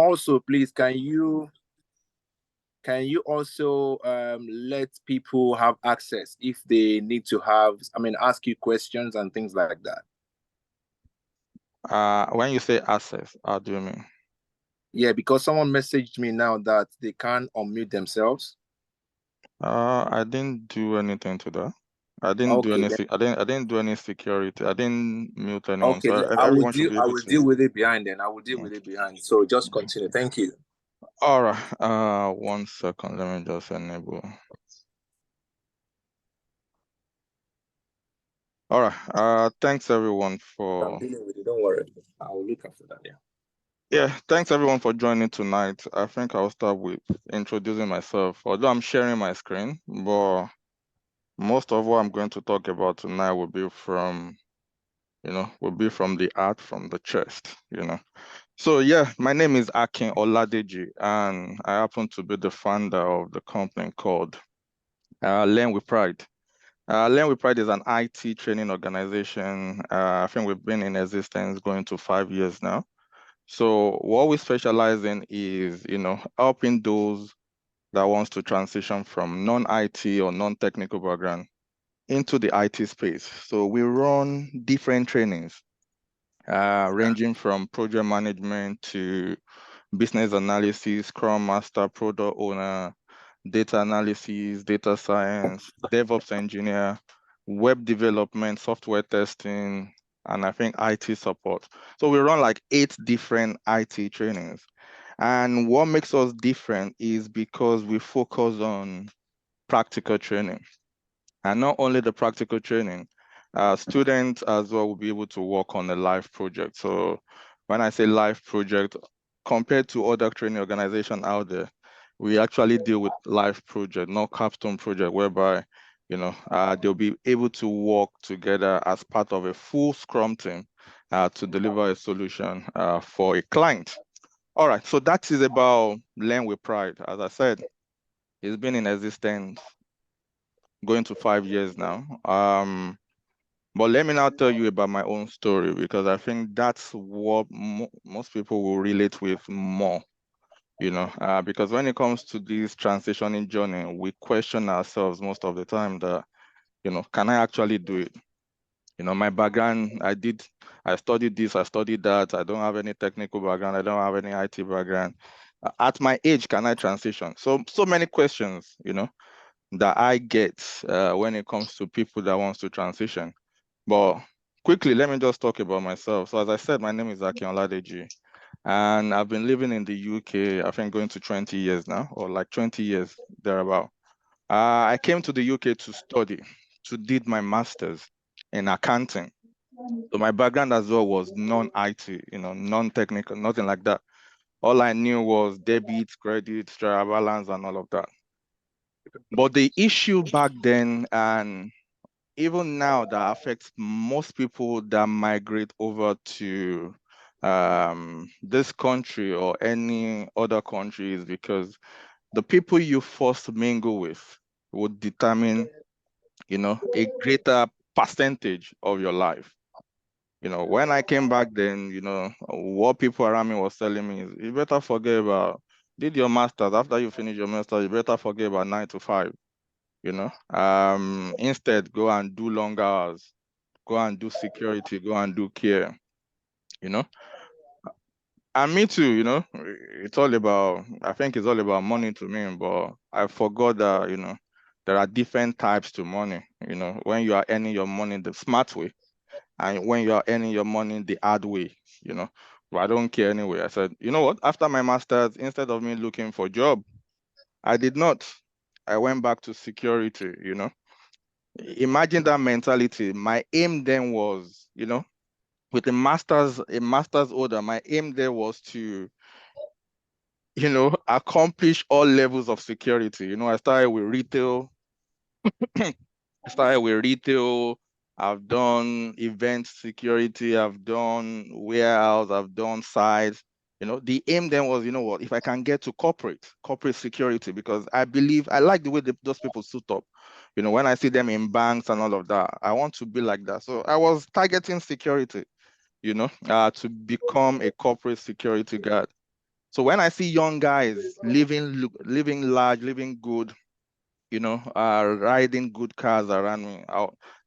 also, please, can you also let people have access if they need to have, ask you questions and things like that? When you say access, how do you mean? Yeah, because someone messaged me now that they can't unmute themselves. I didn't do anything to that. I didn't do Okay, anything. I didn't do any security. I didn't mute anyone. okay. So I will everyone should deal. be I able will to. deal with it behind. Then I will deal with Okay. it behind. So just continue. Thank you. All right. 1 second. Let me just enable. All right. Thanks everyone for. I'm dealing with it. Don't worry. I will look after that. Yeah. Yeah. Thanks everyone for joining tonight. I think I'll start with introducing myself. Although I'm sharing my screen, but most of what I'm going to talk about tonight will be from the heart, from the chest. So yeah, my name is Akin Oladeji, and I happen to be the founder of the company called Learn with Pride. Learn with Pride is an IT training organization. I think we've been in existence going to 5 years now. So what we specialize in is, helping those that wants to transition from non-IT or non-technical background into the IT space. So we run different trainings, ranging from project management to business analysis, Scrum Master, product owner, data analysis, data science, DevOps engineer, web development, software testing, and I think IT support. So we run like 8 different IT trainings. And what makes us different is because we focus on practical training. And not only the practical training, students as well will be able to work on a live project. So when I say live project, compared to other training organizations out there, we actually deal with live project, not capstone project, whereby they'll be able to work together as part of a full Scrum team to deliver a solution for a client. All right, so that is about Learn with Pride. As I said, it's been in existence going to 5 years now. But let me now tell you about my own story, because I think that's what most people will relate with more, because when it comes to this transitioning journey, we question ourselves most of the time that, can I actually do it? My background, I studied this, I studied that. I don't have any technical background. I don't have any IT background. At my age, can I transition? So many questions, that I get when it comes to people that wants to transition. But quickly, let me just talk about myself. So as I said, my name is Akin Oladeji, and I've been living in the UK, I think going to 20 years now, or like 20 years thereabout. I came to the UK to study, to did my master's in accounting. So my background as well was non-IT, non-technical, nothing like that. All I knew was debit, credit, trial balance, and all of that. But the issue back then, and even now, that affects most people that migrate over to this country or any other country, is because the people you first mingle with would determine, a greater percentage of your life. When I came back then, what people around me was telling me is, you better forget about, did your master's, after you finish your master's, you better forget about 9 to 5. Instead, go and do long hours, go and do security, go and do care, and me too. I think it's all about money to me, but I forgot that, there are different types to money. When you are earning your money the smart way, and when you are earning your money the hard way. But I don't care anyway. I said, you know what, after my master's, instead of me looking for a job, I did not. I went back to security. Imagine that mentality. My aim then was, with a master's order, my aim there was to, accomplish all levels of security. I started with retail. I've done event security. I've done warehouse. I've done sites. The aim then was, what, if I can get to corporate security, because I like the way those people suit up. When I see them in banks and all of that, I want to be like that. So I was targeting security, to become a corporate security guard. So when I see young guys living large, living good, riding good cars around me,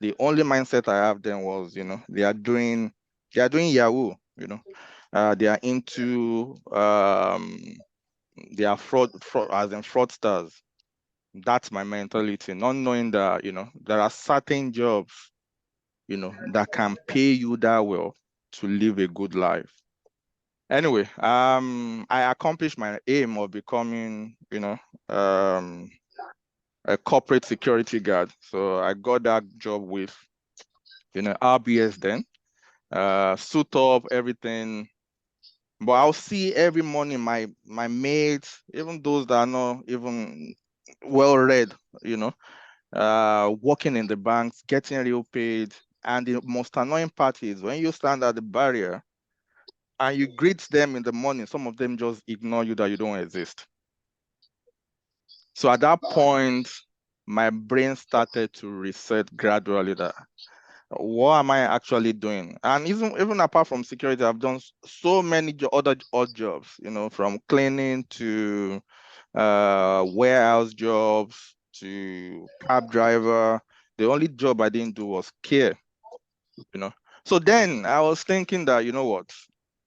the only mindset I have then was, they are doing Yahoo, they are into, they are fraud as in fraudsters. That's my mentality, not knowing that, there are certain jobs, that can pay you that well to live a good life. Anyway, I accomplished my aim of becoming, a corporate security guard. So I got that job with, RBS then, suit up, everything. But I'll see every morning my mates, even those that are not even well read, working in the banks, getting real paid. And the most annoying part is when you stand at the barrier and you greet them in the morning, some of them just ignore you that you don't exist. So at that point, my brain started to reset gradually that what am I actually doing? And even apart from security, I've done so many other odd jobs, from cleaning to warehouse jobs to cab driver. The only job I didn't do was care, So then I was thinking that, you know what?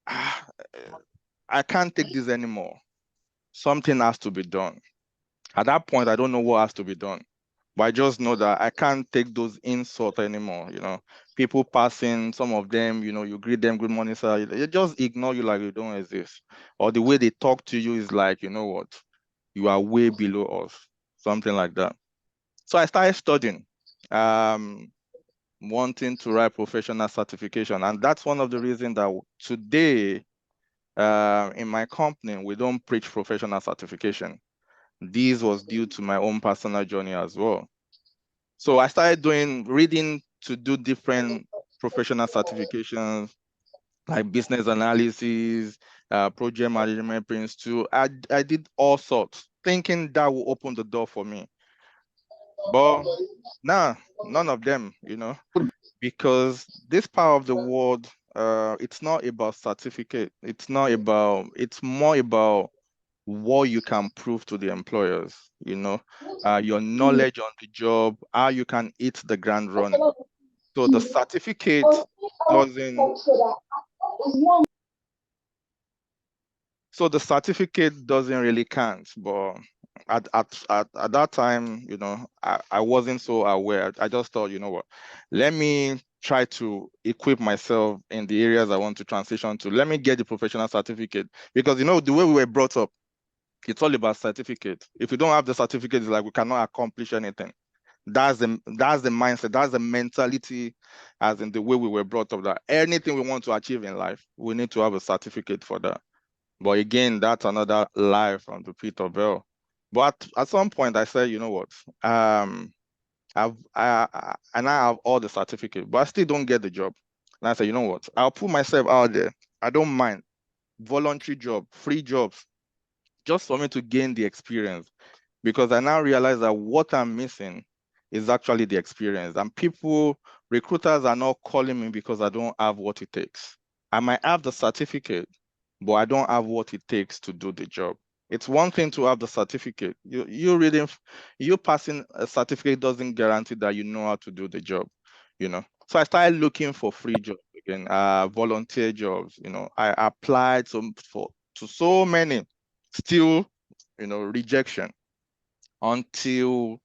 I can't take this anymore. Something has to be done. At that point, I don't know what has to be done. But I just know that I can't take those insults anymore. People passing, some of them, you greet them, good morning, sir. They just ignore you like you don't exist. Or the way they talk to you is like, you know what, you are way below us, something like that. So I started studying, wanting to write professional certification. And that's one of the reasons that today, in my company, we don't preach professional certification. This was due to my own personal journey as well. So I started reading to do different professional certifications like business analysis, project management, Prince 2. I did all sorts, thinking that will open the door for me. But nah, none of them, because this part of the world, it's not about certificate. It's more about what you can prove to the employers, your knowledge on the job, how you can hit the ground running. So the certificate doesn't, really count. But at that time, I wasn't so aware. I just thought, you know what, let me try to equip myself in the areas I want to transition to. Let me get the professional certificate, because the way we were brought up, it's all about certificate. If you don't have the certificate, it's like we cannot accomplish anything. That's the mindset, that's the mentality, as in the way we were brought up, that anything we want to achieve in life, we need to have a certificate for that. But again, that's another lie from the pit of hell. But at some point I said, you know what, I now have all the certificates, but I still don't get the job. And I said, you know what, I'll put myself out there. I don't mind voluntary job, free jobs, just for me to gain the experience, because I now realize that what I'm missing is actually the experience. And recruiters are not calling me because I don't have what it takes. I might have the certificate, but I don't have what it takes to do the job. It's one thing to have the certificate. You passing a certificate doesn't guarantee that you know how to do the job, So I started looking for free jobs again, volunteer jobs. I applied to so many, still, rejection, until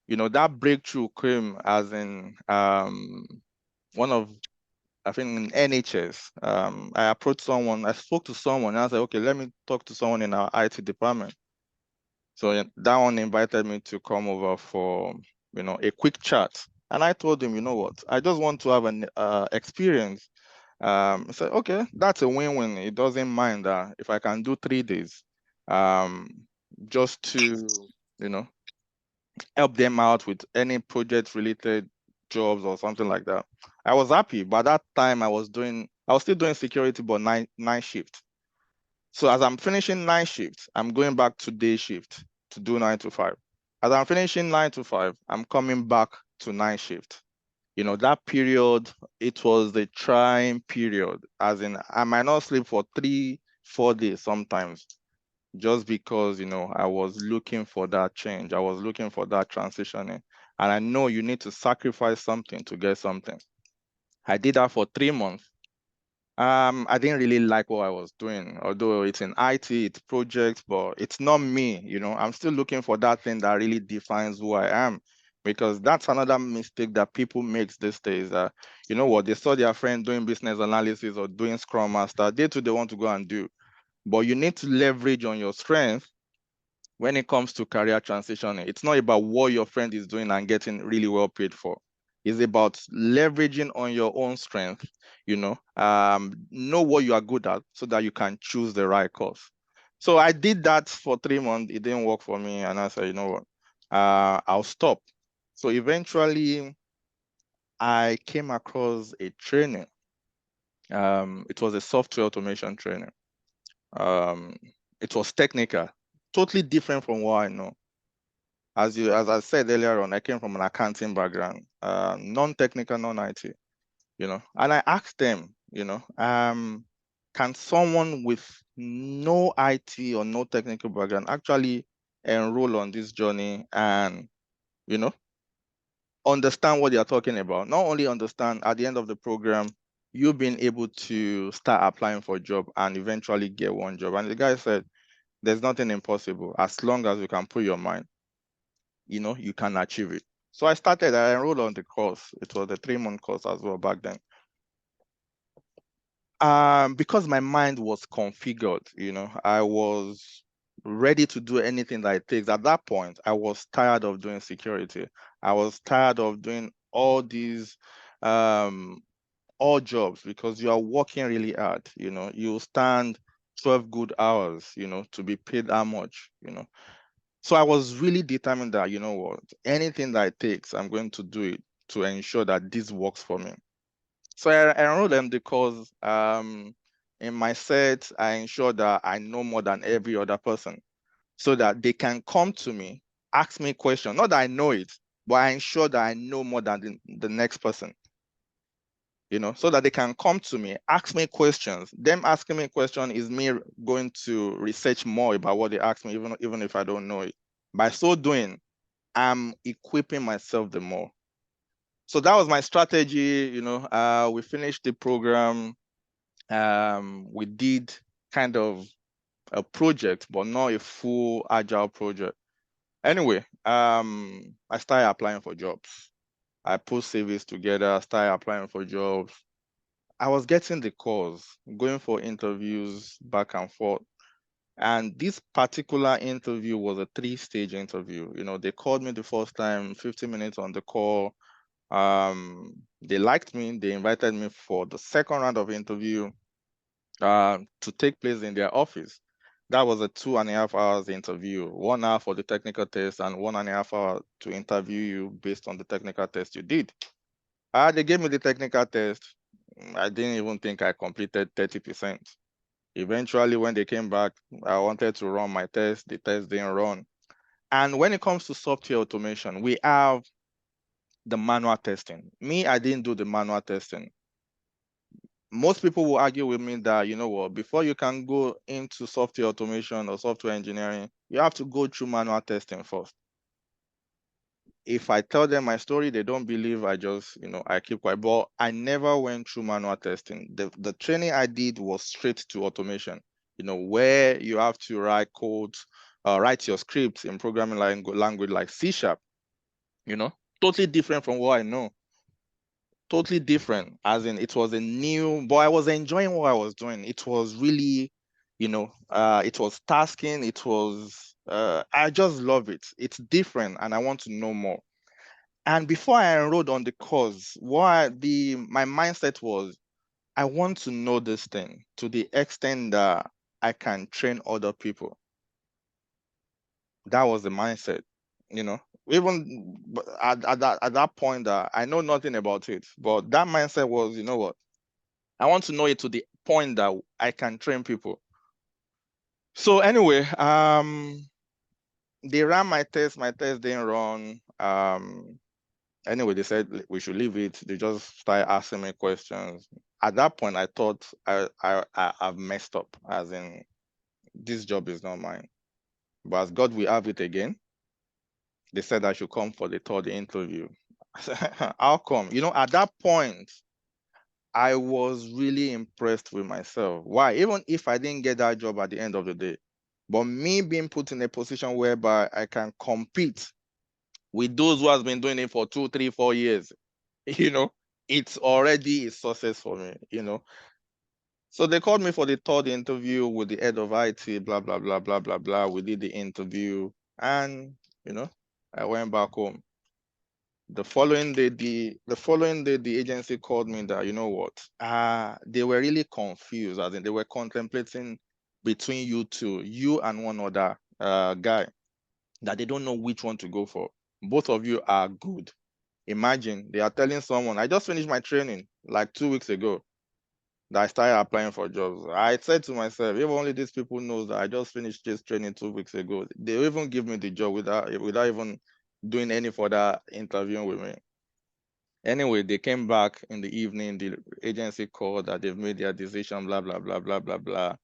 that breakthrough came, as in one of, I think, in NHS. I spoke to someone, and I said, okay, let me talk to someone in our IT department. So that one invited me to come over for a quick chat, and I told him, you know what, I just want to have an experience. I said, okay, that's a win-win. It doesn't mind that if I can do 3 days, just to help them out with any project related jobs or something like that. I was happy. By that time, I was still doing security, but nine shift. So as I'm finishing 9 shifts, I'm going back to day shift to do 9 to 5. As I'm finishing 9 to 5, I'm coming back to 9 shift. That period, it was the trying period, as in I might not sleep for 3-4 days sometimes. just because, I was looking for that change. I was looking for that transitioning. And I know you need to sacrifice something to get something. I did that for 3 months. I didn't really like what I was doing, although it's in IT, it's projects, but it's not me, I'm still looking for that thing that really defines who I am. Because that's another mistake that people make these days. That, what, they saw their friend doing business analysis or doing Scrum Master, they too, they want to go and do. But you need to leverage on your strength when it comes to career transitioning. It's not about what your friend is doing and getting really well paid for. It's about leveraging on your own strength, know what you are good at so that you can choose the right course. So I did that for 3 months. It didn't work for me. And I said, you know what, I'll stop. So eventually I came across a training. It was a software automation training. Um, it was technical, totally different from what I know. As I said earlier on, I came from an accounting background, non-technical, non-IT, and I asked them, can someone with no IT or no technical background actually enroll on this journey and, you know, understand what they are talking about? Not only understand, at the end of the program, you being able to start applying for a job and eventually get one job. And the guy said, there's nothing impossible as long as you can put your mind, you can achieve it. So I enrolled on the course. It was a 3-month course as well back then. Because my mind was configured, I was ready to do anything that it takes. At that point, I was tired of doing security. I was tired of doing all these all jobs, because you are working really hard. You stand 12 good hours, to be paid how much. So I was really determined that, what, anything that it takes, I'm going to do it to ensure that this works for me. So I enrolled them because in my set, I ensure that I know more than every other person so that they can come to me, ask me questions. Not that I know it, but I ensure that I know more than the next person, so that they can come to me, ask me questions. Them asking me a question is me going to research more about what they ask me, even if I don't know it. By so doing, I'm equipping myself the more. So that was my strategy. We finished the program. We did kind of a project, but not a full agile project. Anyway, I started applying for jobs. I put CVs together, started applying for jobs. I was getting the calls, going for interviews back and forth. And this particular interview was a 3-stage interview. They called me the first time, 15 minutes on the call. They liked me. They invited me for the second round of interview to take place in their office. That was a 2.5 hours interview, 1 hour for the technical test and 1.5 hour to interview you based on the technical test you did. They gave me the technical test. I didn't even think I completed 30%. Eventually, when they came back, I wanted to run my test. The test didn't run. And when it comes to software automation, we have the manual testing. Me, I didn't do the manual testing. Most people will argue with me that, what, before you can go into software automation or software engineering, you have to go through manual testing first. If I tell them my story, they don't believe. I just, I keep quiet. But I never went through manual testing. The training I did was straight to automation, where you have to write code, write your scripts in programming language like C#, totally different from what I know. Totally different, as in it was a new, but I was enjoying what I was doing. It was really, it was tasking. It was, I just love it. It's different and I want to know more. And before I enrolled on the course, my mindset was, I want to know this thing to the extent that I can train other people. That was the mindset, even at that point that I know nothing about it, but that mindset was, what, I want to know it to the point that I can train people. So anyway, they ran my test. My test didn't run. Anyway, they said we should leave it. They just started asking me questions. At that point, I thought I've messed up, as in, this job is not mine. But as God will have it again, they said I should come for the third interview. I said, how come? At that point, I was really impressed with myself. Why? Even if I didn't get that job at the end of the day, but me being put in a position whereby I can compete with those who has been doing it for 2, 3, 4 years, it's already a success for me. So they called me for the third interview with the head of IT, blah, blah, blah, blah, blah, blah. We did the interview and, I went back home. The following day, the agency called me that, you know what? They were really confused, as in they were contemplating between you two, you and one other guy, that they don't know which one to go for. Both of you are good. Imagine they are telling someone, I just finished my training like 2 weeks ago, that I started applying for jobs. I said to myself, if only these people knows that I just finished this training 2 weeks ago, they'll even give me the job without even doing any further interviewing with me. Anyway, they came back in the evening. The agency called that they've made their decision, blah, blah, blah, blah, blah, blah.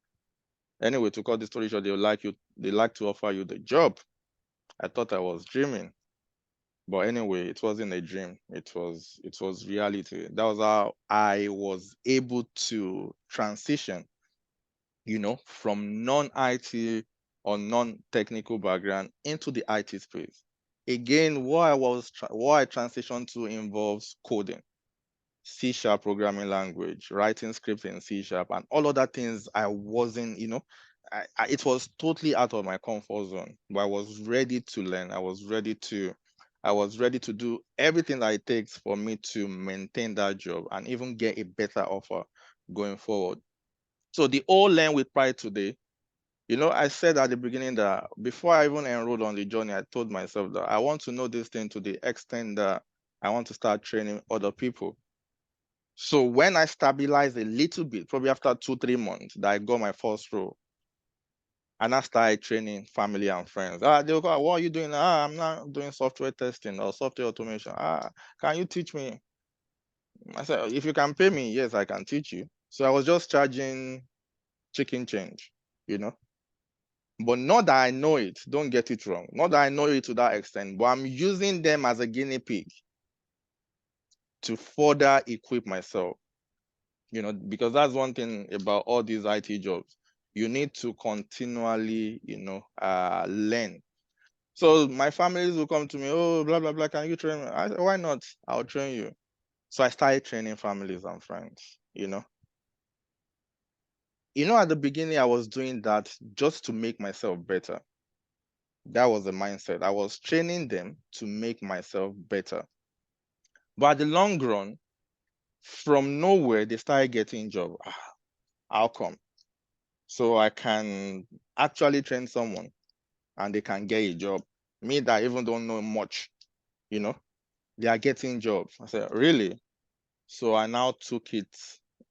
Anyway, to cut the story short, they like to offer you the job. I thought I was dreaming. But anyway, it wasn't a dream. It was reality. That was how I was able to transition, from non-IT or non-technical background into the IT space. Again, what I transitioned to involves coding, C# programming language, writing scripts in C#, and all other things I wasn't, it was totally out of my comfort zone, but I was ready to learn. I was ready to do everything that it takes for me to maintain that job and even get a better offer going forward. So the all learn with pride today, I said at the beginning that before I even enrolled on the journey, I told myself that I want to know this thing to the extent that I want to start training other people. So when I stabilized a little bit, probably after 2, 3 months that I got my first role, and I started training family and friends. They'll go, what are you doing? I'm not doing software testing or software automation. Can you teach me? I said, if you can pay me, yes, I can teach you. So I was just charging chicken change, you know. But not that I know it, don't get it wrong. Not that I know it to that extent, but I'm using them as a guinea pig to further equip myself, because that's one thing about all these IT jobs. You need to continually, learn. So my families will come to me, oh, blah, blah, blah, can you train me? I said, why not? I'll train you. So I started training families and friends. At the beginning, I was doing that just to make myself better. That was the mindset. I was training them to make myself better. But at the long run, from nowhere, they started getting job. How come? So I can actually train someone and they can get a job. Me that even don't know much, they are getting jobs. I said, really? So I now took it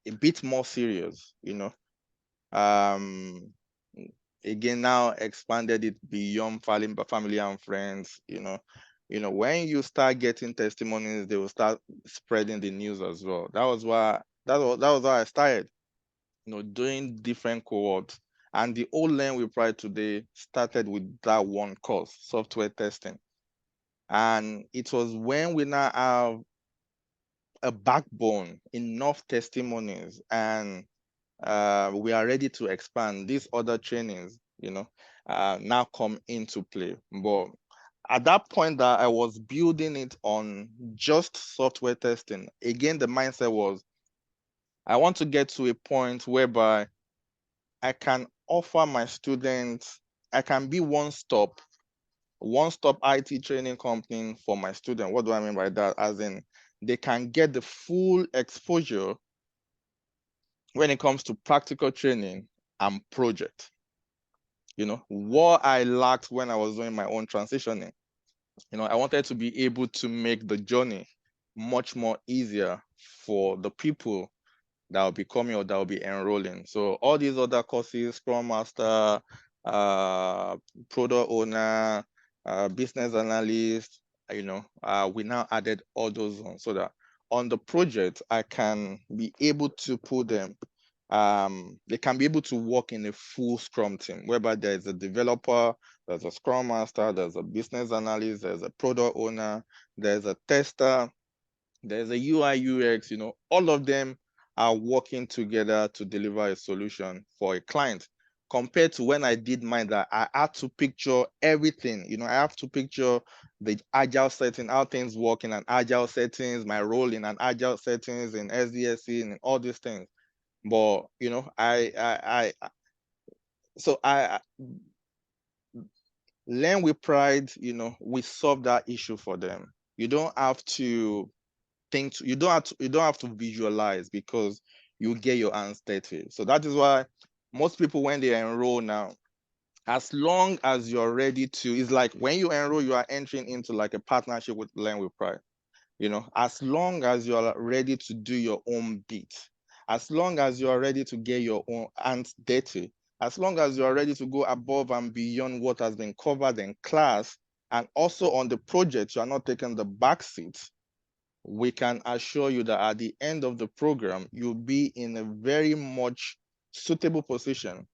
a bit more serious. Um, again, now expanded it beyond family and friends. When you start getting testimonies, they will start spreading the news as well. That was how I started. Doing different cohorts. And the whole learn with pride today started with that one course, software testing. And it was when we now have a backbone, enough testimonies, and we are ready to expand. These other trainings, now come into play. But at that point that I was building it on just software testing, again, the mindset was, I want to get to a point whereby I can offer my students, I can be one-stop IT training company for my student. What do I mean by that? As in, they can get the full exposure when it comes to practical training and project. What I lacked when I was doing my own transitioning. I wanted to be able to make the journey much more easier for the people that will be coming or that will be enrolling. So all these other courses, Scrum Master, product owner, business analyst, we now added all those on so that on the project, I can be able to put them they can be able to work in a full Scrum team, whereby there's a developer, there's a Scrum Master, there's a business analyst, there's a product owner, there's a tester, there's a UI UX, all of them are working together to deliver a solution for a client. Compared to when I did mine, that I had to picture everything. I have to picture the agile setting, how things work in an agile settings, my role in an agile settings, in SDSC, and all these things. But I learn with pride. We solve that issue for them. You don't have to think. You don't have to visualize, because you get your hands dirty. So that is why most people, when they enroll now, as long as you're ready to, it's like when you enroll, you are entering into like a partnership with Learn with Pride. As long as you're ready to do your own bit, as long as you're ready to get your own hands dirty, as long as you're ready to go above and beyond what has been covered in class, and also on the project, you're not taking the back seat, we can assure you that at the end of the program, you'll be in a very much suitable position,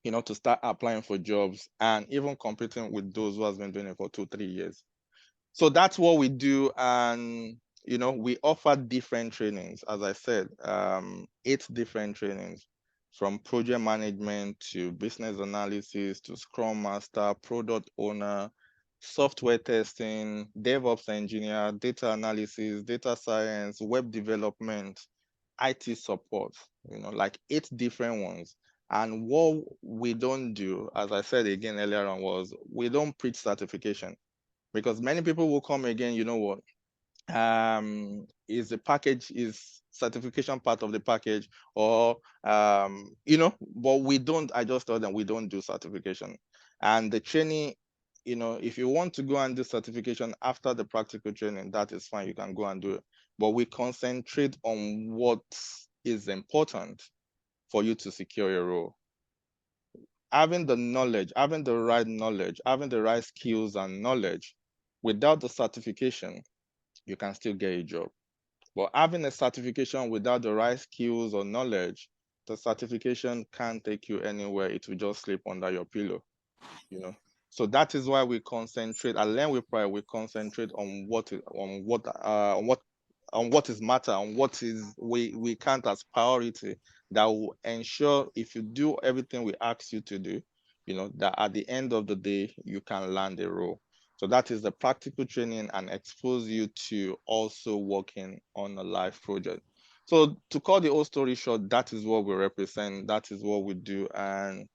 to start applying for jobs and even competing with those who has been doing it for 2-3 years. So that's what we do. And, we offer different trainings. As I said, 8 different trainings, from project management to business analysis to Scrum Master, product owner, software testing, DevOps engineer, data analysis, data science, web development, IT support, like 8 different ones. And what we don't do, as I said again earlier on, was we don't preach certification, because many people will come again, what is the package, is certification part of the package, or but we don't. I just told them we don't do certification. And the training, if you want to go and do certification after the practical training, that is fine, you can go and do it. But we concentrate on what is important for you to secure your role. Having the knowledge, having the right knowledge, having the right skills and knowledge, without the certification, you can still get a job. But having a certification without the right skills or knowledge, the certification can't take you anywhere. It will just sleep under your pillow, you know. So that is why we concentrate. I Learn with Pride. We concentrate on what is matter, on what is we count as priority, that will ensure, if you do everything we ask you to do, that at the end of the day you can land a role. So that is the practical training, and expose you to also working on a live project. So to cut the whole story short, that is what we represent. That is what we do. And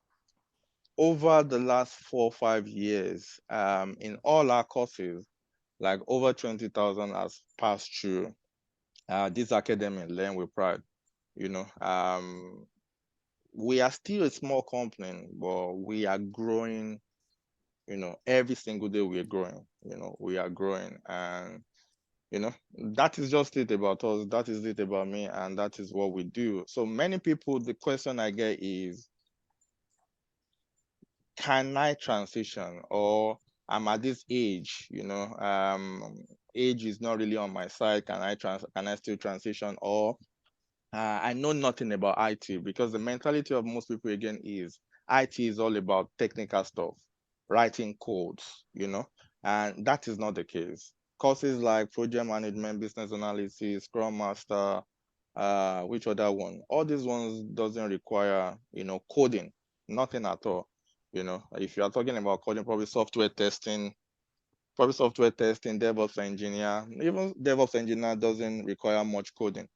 over the last 4 or 5 years, in all our courses, like over 20,000 has passed through this academy, Learn with Pride. You know, we are still a small company, but we are growing. Every single day we are growing. We are growing, and that is just it about us. That is it about me, and that is what we do. So many people, the question I get is, can I transition, or I'm at this age, age is not really on my side. Can I still transition, or I know nothing about IT? Because the mentality of most people again is IT is all about technical stuff, writing codes, and that is not the case. Courses like project management, business analysis, Scrum Master, which other one? All these ones doesn't require, coding, nothing at all. If you are talking about coding, probably software testing, DevOps engineer. Even DevOps engineer doesn't require much coding.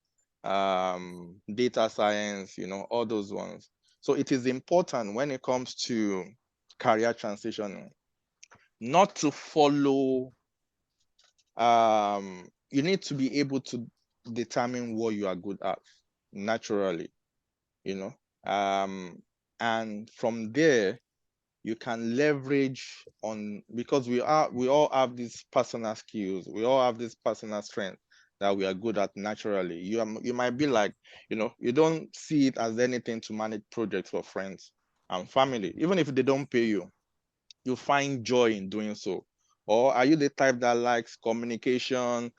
Data science, all those ones. So it is important when it comes to career transitioning, not to follow. You need to be able to determine what you are good at naturally, you know. And from there, you can leverage on, because we all have these personal skills, we all have this personal strength that we are good at naturally. You might be like, you don't see it as anything to manage projects for friends and family. Even if they don't pay you, you find joy in doing so. Or are you the type that likes communication,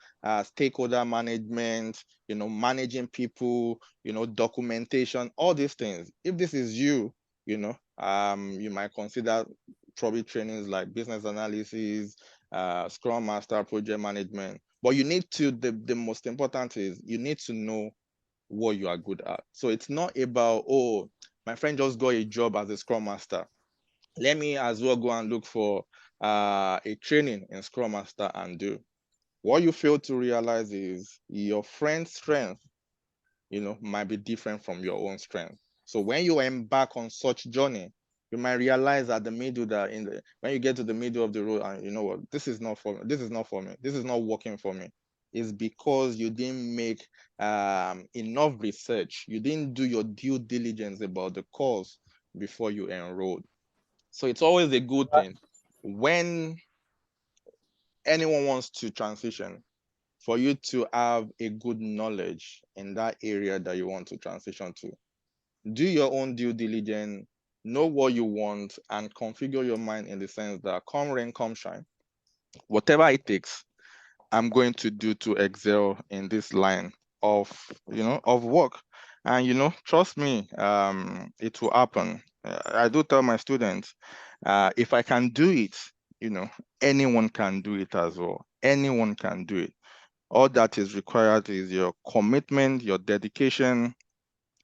stakeholder management, managing people, documentation, all these things? If this is you, you might consider probably trainings like business analysis, Scrum Master, project management. But you need to, the most important is you need to know what you are good at. So it's not about, oh, my friend just got a job as a Scrum Master. Let me as well go and look for a training in Scrum Master and do. What you fail to realize is your friend's strength, might be different from your own strength. So when you embark on such journey, you might realize at the middle that when you get to the middle of the road and you know what, this is not for me, this is not for me, this is not working for me. It's because you didn't make enough research. You didn't do your due diligence about the course before you enrolled. So it's always a good thing when anyone wants to transition for you to have a good knowledge in that area that you want to transition to. Do your own due diligence, know what you want, and configure your mind in the sense that come rain, come shine, whatever it takes, I'm going to do to excel in this line of of work. And trust me, it will happen. I do tell my students, if I can do it, anyone can do it as well. Anyone can do it. All that is required is your commitment, your dedication,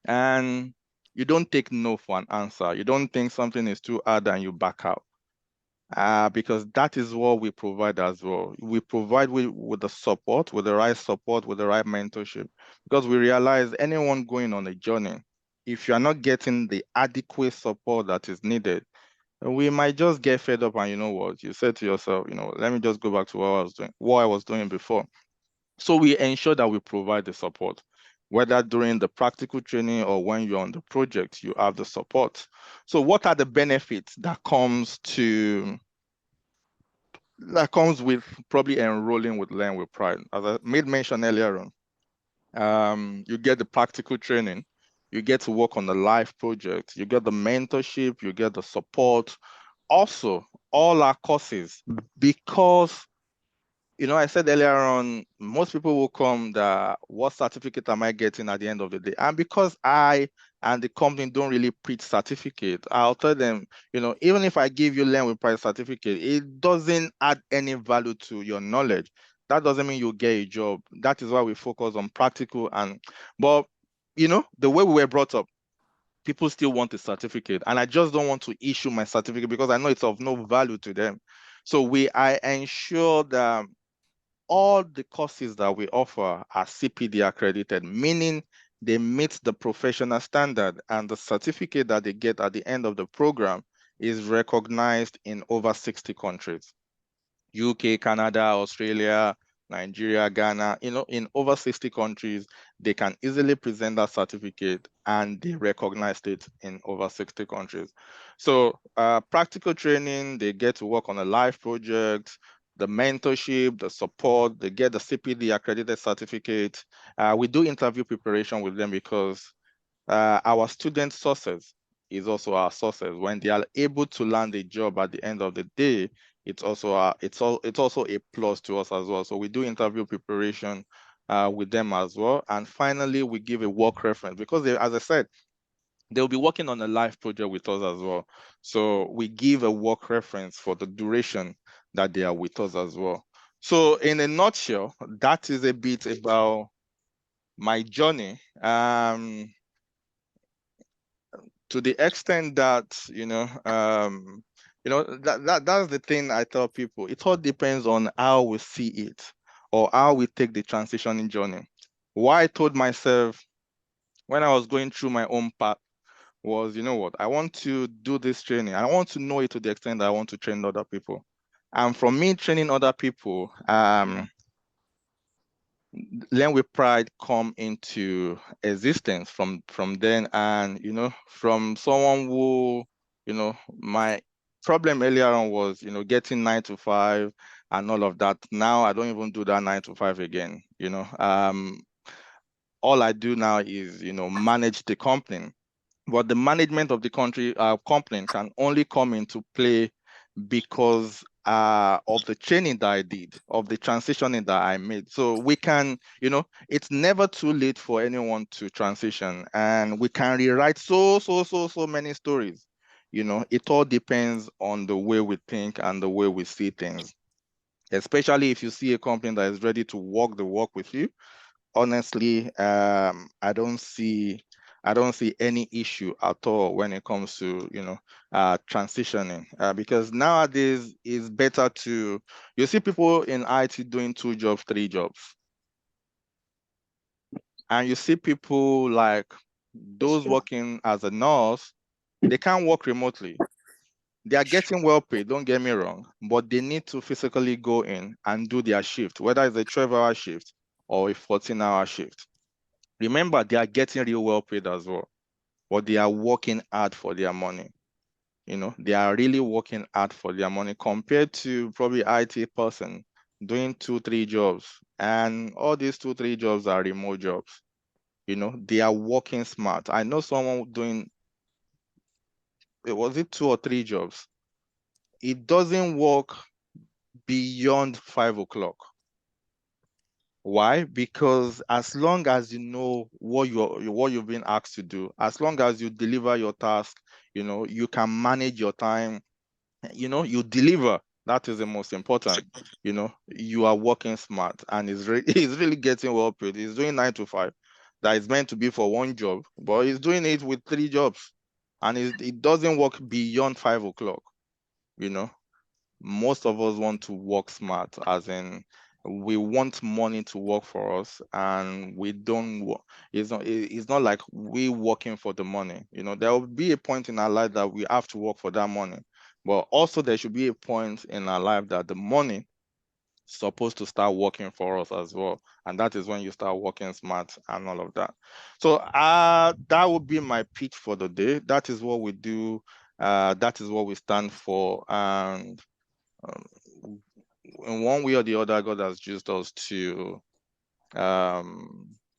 and you don't take no for an answer. You don't think something is too hard and you back out. Because that is what we provide as well. We provide with the support, with the right support, with the right mentorship, because we realize anyone going on a journey, if you are not getting the adequate support that is needed, we might just get fed up and you know what, you said to yourself, let me just go back to what I was doing before. So we ensure that we provide the support, whether during the practical training or when you're on the project, you have the support. So what are the benefits that comes with probably enrolling with Learn with Pride? As I made mention earlier on, you get the practical training, you get to work on the live project, you get the mentorship, you get the support. Also, all our courses, because I said earlier on, most people will come that what certificate am I getting at the end of the day? And because I and the company don't really preach certificate, I'll tell them, even if I give you Learn with Pride certificate, it doesn't add any value to your knowledge. That doesn't mean you'll get a job. That is why we focus on practical but the way we were brought up, people still want a certificate. And I just don't want to issue my certificate because I know it's of no value to them. So I ensure that all the courses that we offer are CPD accredited, meaning they meet the professional standard, and the certificate that they get at the end of the program is recognized in over 60 countries. UK, Canada, Australia, Nigeria, Ghana, in over 60 countries, they can easily present that certificate and they recognized it in over 60 countries. So practical training, they get to work on a live project, the mentorship, the support, they get the CPD accredited certificate. We do interview preparation with them because our student sources is also our sources. When they are able to land a job at the end of the day, it's also a plus to us as well. So we do interview preparation with them as well. And finally, we give a work reference because as I said, they'll be working on a live project with us as well. So we give a work reference for the duration that they are with us as well. So in a nutshell, that is a bit about my journey. To the extent that that's the thing I tell people. It all depends on how we see it or how we take the transitioning journey. What I told myself when I was going through my own path was, you know what, I want to do this training. I want to know it to the extent that I want to train other people. And from me training other people, Learn with Pride come into existence from then. And from someone who, my problem earlier on was getting 9 to 5 and all of that. Now I don't even do that 9 to 5 again. All I do now is manage the company. But the management of the company can only come into play because of the training that I did, of the transitioning that I made. So we can, it's never too late for anyone to transition, and we can rewrite so many stories. It all depends on the way we think and the way we see things. Especially if you see a company that is ready to walk the walk with you. Honestly, I don't see any issue at all when it comes to transitioning, because nowadays it's better to, you see people in IT doing 2 jobs, 3 jobs, and you see people like those working as a nurse, they can't work remotely. They are getting well paid, don't get me wrong, but they need to physically go in and do their shift, whether it's a 12-hour shift or a 14-hour shift. Remember, they are getting real well paid as well, but they are working hard for their money. They are really working hard for their money compared to probably IT person doing 2, 3 jobs. And all these 2, 3 jobs are remote jobs. They are working smart. I know someone doing, was it 2 or 3 jobs? It doesn't work beyond 5 o'clock. Why? Because as long as you know what you've been asked to do, as long as you deliver your task, you can manage your time, you deliver. That is the most important. You are working smart, and he's really getting well paid. He's doing 9 to 5. That is meant to be for 1 job, but he's doing it with 3 jobs, and it doesn't work beyond 5 o'clock. Most of us want to work smart, as in we want money to work for us, and we don't work. It's not like we working for the money. There will be a point in our life that we have to work for that money, but also there should be a point in our life that the money is supposed to start working for us as well, and that is when you start working smart and all of that. So that would be my pitch for the day. That is what we do. That is what we stand for. And in one way or the other, God has used us to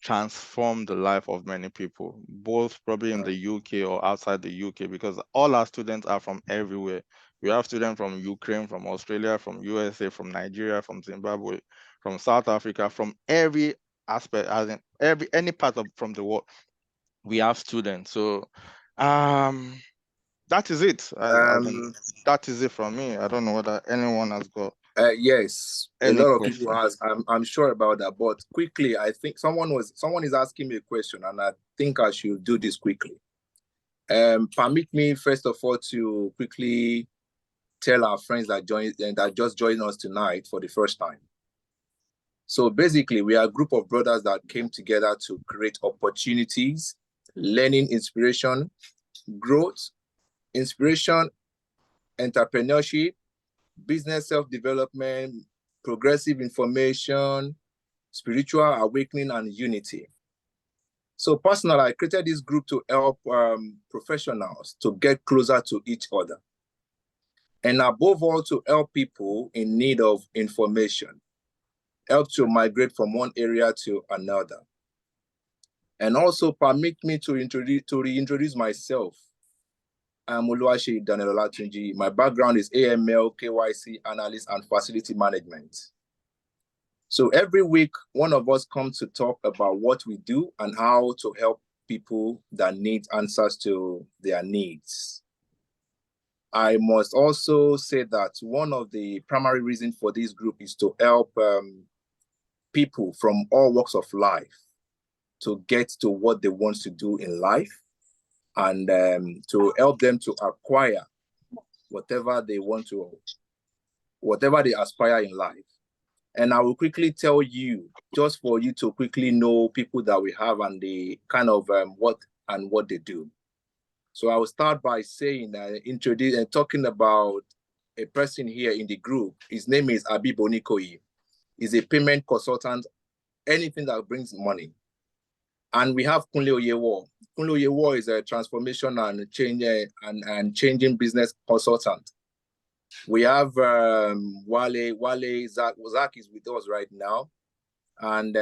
transform the life of many people, both probably in the UK or outside the UK, because all our students are from everywhere. We have students from Ukraine, from Australia, from USA, from Nigeria, from Zimbabwe, from South Africa, from every aspect, as in any part from the world. We have students. So that is it. That is it from me. I don't know whether anyone has got Yes, a any lot of question. people ask. I'm sure about that. But quickly, I think someone is asking me a question, and I think I should do this quickly. Permit me first of all to quickly tell our friends that just joined us tonight for the first time. So basically, we are a group of brothers that came together to create opportunities, learning, inspiration, growth, inspiration, entrepreneurship, business self-development, progressive information, spiritual awakening, and unity. So personally, I created this group to help professionals to get closer to each other. And above all, to help people in need of information, help to migrate from one area to another. And also permit me to reintroduce myself. I'm Oluwaseyi Daniel Olatunji. My background is AML, KYC, analyst, and facility management. So every week, one of us comes to talk about what we do and how to help people that need answers to their needs. I must also say that one of the primary reasons for this group is to help people from all walks of life to get to what they want to do in life, and to help them to acquire whatever they aspire in life. And I will quickly tell you, just for you to quickly know people that we have and the kind of what they do. So I will start by saying, talking about a person here in the group. His name is Abi Bonikoyi. He's a payment consultant, anything that brings money. And we have Kunle Oyewo. Kunle Oyewo is a transformation and change and changing business consultant. We have Wale Zach is with us right now, and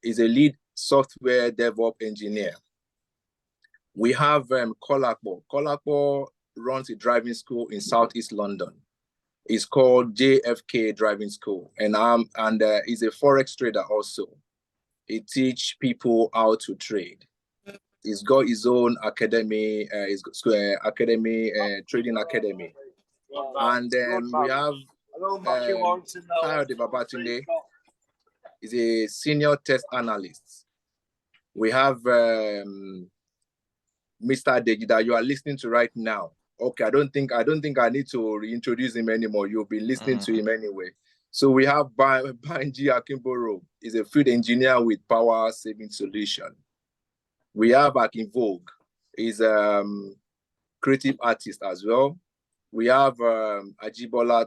is a lead software DevOps engineer. We have Kolakbo. Kolakbo runs a driving school in Southeast London. It's called JFK Driving School, and he's a forex trader also. He teach people how to trade. He's got his own academy, trading academy. And we have Kayode Babatunde. He's a senior test analyst. We have Mr. Deji that you are listening to right now. Okay, I don't think I need to reintroduce him anymore. You'll be listening to him anyway. So we have Banji Akimboro. He's a field engineer with power saving solution. We have Akin Vogue. He's a creative artist as well. We have Ajibola.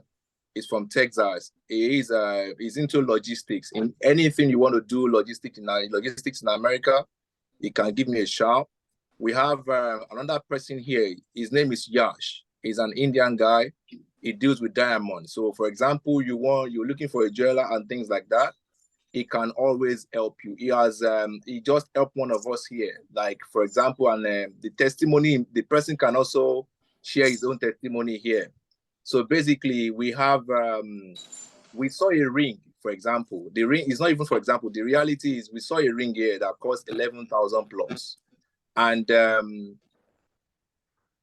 He's from Texas. He's into logistics. In anything you want to do logistics in America, you can give me a shout. We have another person here. His name is Yash. He's an Indian guy. He deals with diamonds. So, for example, you're looking for a jeweler and things like that. He can always help you. He just helped one of us here. Like, for example, and the testimony, the person can also share his own testimony here. So basically, we have we saw a ring, for example. The ring is not even for example. The reality is we saw a ring here that cost 11,000 plus. And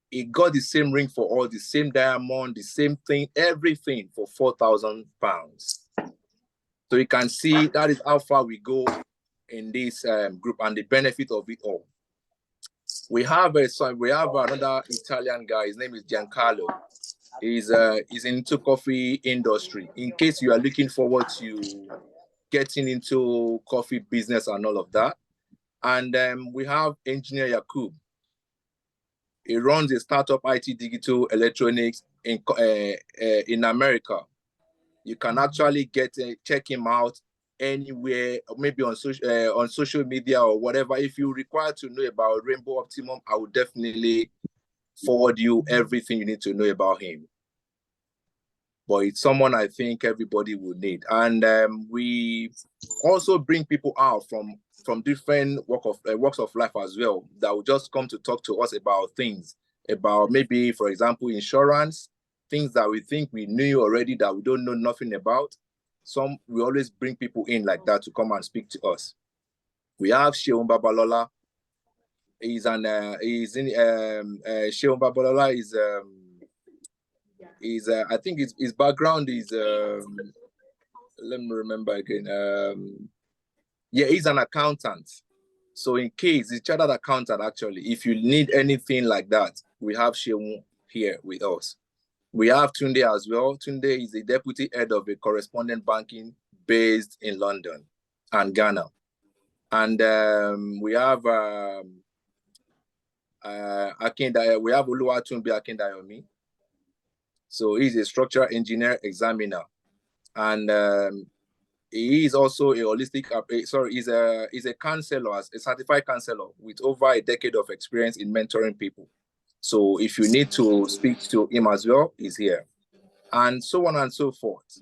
he got the same ring for all, the same diamond, the same thing, everything for 4,000 pounds. So you can see that is how far we go in this group and the benefit of it all. We have another Italian guy. His name is Giancarlo. He's into coffee industry. In case you are looking forward to getting into coffee business and all of that. And we have engineer Yakub. He runs a startup IT digital electronics in America. You can actually check him out anywhere, maybe on social media or whatever. If you require to know about Rainbow Optimum, I will definitely forward you everything you need to know about him. But it's someone I think everybody would need. And we also bring people out from different walks of life as well that will just come to talk to us about things, about maybe, for example, insurance, things that we think we knew already that we don't know nothing about. We always bring people in like that to come and speak to us. We have Sheon Babalola. Sheon Babalola I think his background is let me remember again. Yeah, he's an accountant. So in case he's chartered accountant, actually, if you need anything like that, we have Sheon here with us. We have Tunde as well. Tunde is the deputy head of a correspondent banking based in London and Ghana. And we have Akindayo. We have Oluwatunbi Akindayomi. So he's a structural engineer examiner, and he is also a holistic. He's a counselor, a certified counselor with over a decade of experience in mentoring people. So if you need to speak to him as well, he's here, and so on and so forth.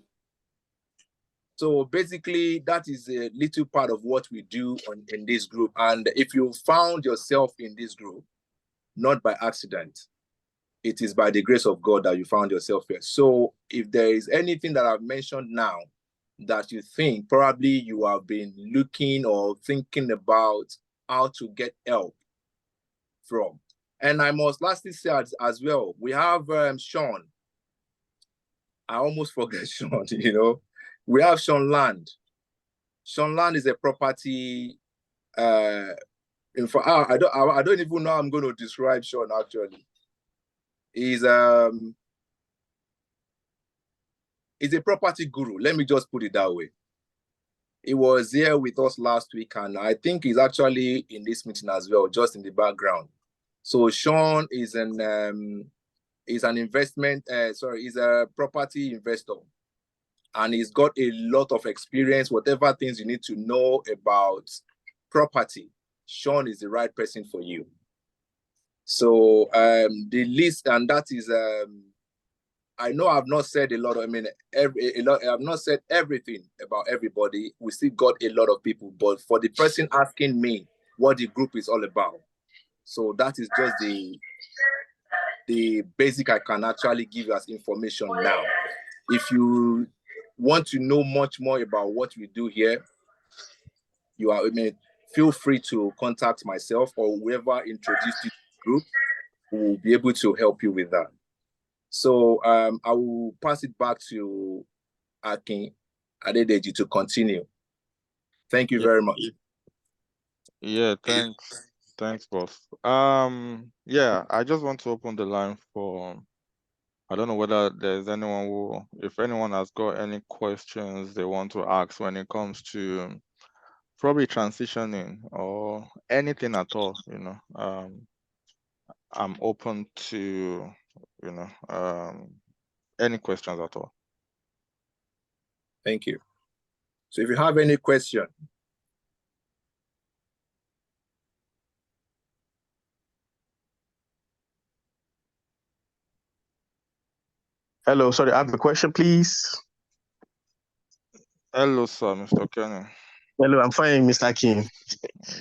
So basically, that is a little part of what we do in this group. And if you found yourself in this group, not by accident, it is by the grace of God that you found yourself here. So if there is anything that I've mentioned now that you think probably you have been looking or thinking about how to get help from. And I must lastly say as well, we have Sean. I almost forget Sean, you know. We have Sean Land. Sean Land is a property. In fact, I don't even know how I'm going to describe Sean actually. He's a property guru. Let me just put it that way. He was here with us last week, and I think he's actually in this meeting as well, just in the background. So Sean is an investment. He's a property investor, and he's got a lot of experience. Whatever things you need to know about property, Sean is the right person for you. So the list, and that is, I know I've not said a lot. I've not said everything about everybody. We still got a lot of people, but for the person asking me what the group is all about, so that is just the basic I can actually give you as information now. If you want to know much more about what we do here, feel free to contact myself or whoever introduced you to the group, who will be able to help you with that. So I will pass it back to Akin Adedeji to continue. Thank you very much. Yeah, thanks, boss. Yeah, I just want to open the line for, I don't know whether there's anyone if anyone has got any questions they want to ask when it comes to probably transitioning or anything at all, I'm open to, any questions at all. Thank you. So if you have any question. Hello, sorry, I have a question, please. Hello, sir, Mr. Kenny. Hello, I'm fine, Mr. King.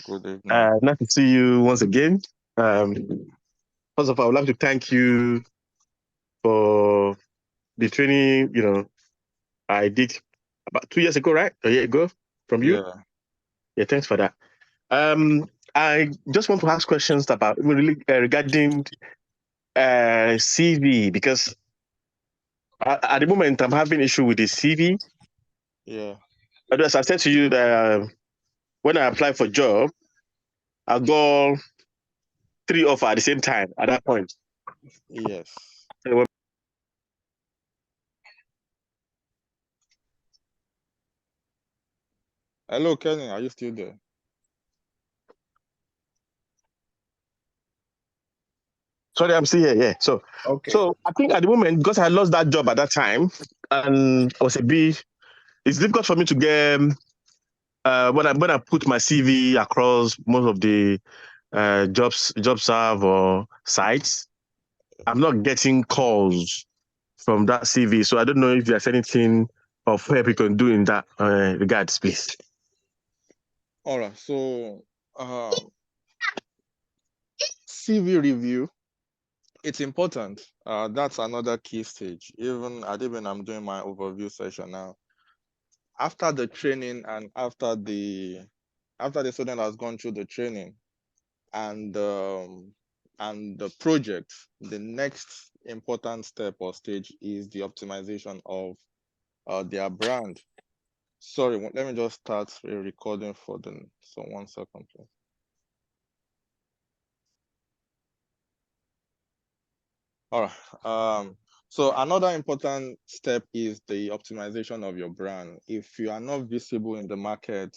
Good evening. Nice to see you once again. First of all, I would like to thank you for the training, I did about 2 years ago, right? A year ago from you. Yeah, thanks for that. I just want to ask questions about regarding CV, because at the moment I'm having issue with the CV. Yeah. But as I said to you, that when I apply for job, I got 3 offers at the same time at that point. Yes. Hello, Kenny. Are you still there? Sorry, I'm still here. Yeah. So, okay. So I think at the moment, because I lost that job at that time, and I was a bit, it's difficult for me to get. When I put my CV across most of the job serve or sites, I'm not getting calls from that CV. So I don't know if there's anything of help you can do in that regards, please. All right. So, CV review, it's important. That's another key stage. Even I'm doing my overview session now. After the training and after the student has gone through the training and the project, the next important step or stage is the optimization of their brand. Sorry, let me just start a recording for them. So 1 second, please. All right. So another important step is the optimization of your brand. If you are not visible in the market,